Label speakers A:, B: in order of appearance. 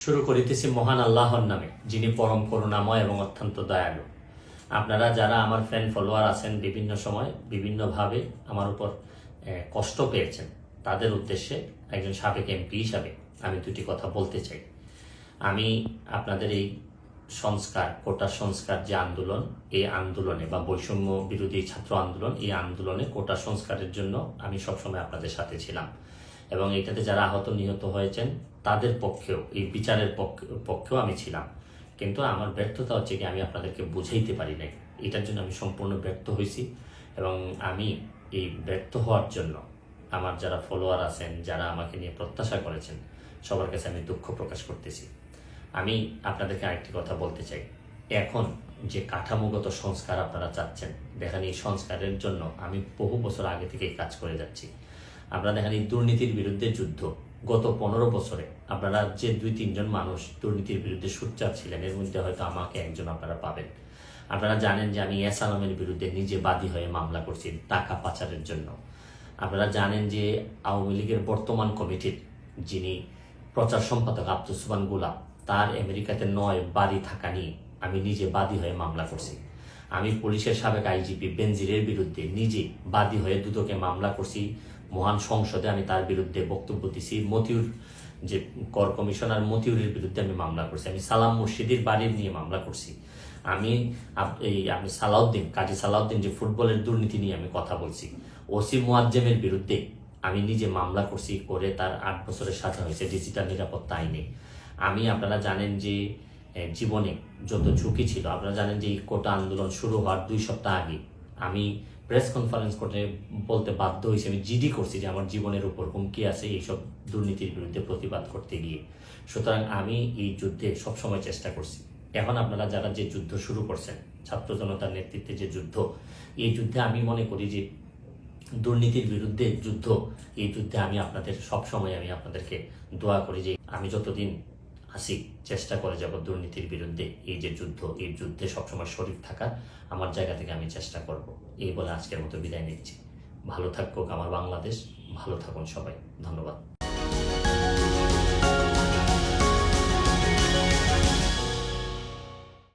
A: শুরু করিতেছি মহান আল্লাহর নামে, যিনি পরম করুণাময় এবং অত্যন্ত দয়ালু। আপনারা যারা আমার ফ্যান ফলোয়ার আছেন, বিভিন্ন সময় বিভিন্নভাবে আমার উপর কষ্ট পেয়েছেন, তাদের উদ্দেশ্যে একজন সাবেক এমপি হিসাবে আমি দুটি কথা বলতে চাই। আমি আপনাদের এই সংস্কার, কোটা সংস্কার যে আন্দোলন, এই আন্দোলনে বা বৈষম্য বিরোধী ছাত্র আন্দোলন, এই আন্দোলনে কোটা সংস্কারের জন্য আমি সবসময় আপনাদের সাথে ছিলাম এবং এটাতে যারা আহত নিহত হয়েছেন তাদের পক্ষেও, এই বিচারের পক্ষেও আমি ছিলাম। কিন্তু আমার ব্যর্থতা হচ্ছে কি, আমি আপনাদেরকে বুঝাইতে পারি নাই। এটার জন্য আমি সম্পূর্ণ ব্যর্থ হয়েছি এবং আমি এই ব্যর্থ হওয়ার জন্য আমার যারা ফলোয়ার আছেন, যারা আমাকে নিয়ে প্রত্যাশা করেছেন, সবার কাছে আমি দুঃখ প্রকাশ করতেছি। আমি আপনাদেরকে আরেকটি কথা বলতে চাই। এখন যে কাঠামোগত সংস্কার আপনারা চাচ্ছেন, দেখেন এই সংস্কারের জন্য আমি বহু বছর আগে থেকেই কাজ করে যাচ্ছি। আপনারা দেখেন এই দুর্নীতির বিরুদ্ধে যুদ্ধ গত 15 বছরে আপনারা যে 2-3 জন মানুষ দুর্নীতির বিরুদ্ধে সোচ্চার ছিলেন, এর মধ্যে হয়তো আমাকে একজন আপনারা পাবেন। আপনারা জানেন যে আমি এস আলমের বিরুদ্ধে নিজে বাদী হয়ে মামলা করছি টাকা পাচারের জন্য। আপনারা জানেন যে আওয়ামী লীগের বর্তমান কমিটির যিনি প্রচার সম্পাদক আব্দুস সুবহান গোলাপ, তার আমেরিকাতে 9 বাড়ি থাকা নিয়ে আমি নিজে বাদী হয়ে মামলা করছি। আমি পুলিশের সাবেক আইজিপি বেনজিরের বিরুদ্ধে নিজে বাদী হয়ে দুদকে মামলা করছি। মহান সংসদে আমি তার বিরুদ্ধে বক্তব্য দিছি। মতিউর যে কর কমিশনার, মতিউরের বিরুদ্ধে আমি মামলা করছি। আমি সালাম মুর্শিদির বাড়ির নিয়ে মামলা করছি। আমি সালাউদ্দিন, কাজী সালাউদ্দিন যে ফুটবলের দুর্নীতি নিয়ে আমি কথা বলছি। ওসি মুয়াজ্জেমের বিরুদ্ধে আমি নিজে মামলা করছি, করে তার 8 বছরের সাজা হয়েছে ডিজিটাল নিরাপত্তা আইনে। আপনারা জানেন যে জীবনে যত ঝুঁকি ছিল, আপনারা জানেন যে এই কোটা আন্দোলন শুরু হওয়ার 2 সপ্তাহ আগে আমি প্রেস কনফারেন্স করে বলতে বাধ্য হয়েছি, আমি জিডি করছি যে আমার জীবনের উপর হুমকি আছে এইসব দুর্নীতির বিরুদ্ধে প্রতিবাদ করতে গিয়ে। সুতরাং আমি এই যুদ্ধে সবসময় চেষ্টা করছি। এখন আপনারা যারা যে যুদ্ধ শুরু করছেন, ছাত্র জনতার নেতৃত্বে যে যুদ্ধ, এই যুদ্ধে আমি মনে করি যে দুর্নীতির বিরুদ্ধে যুদ্ধ, এই যুদ্ধে আমি আপনাদেরকে দোয়া করি যে আমি যতদিন আসি চেষ্টা করে যাব দুর্নীতির বিরুদ্ধে এই যে যুদ্ধ, এই যুদ্ধে সবসময় শরীক থাকার আমার জায়গা থেকে আমি চেষ্টা করব। এই বলে আজকের মতো বিদায় নিচ্ছি। ভালো থাকুক আমার বাংলাদেশ, ভালো থাকুন সবাই। ধন্যবাদ।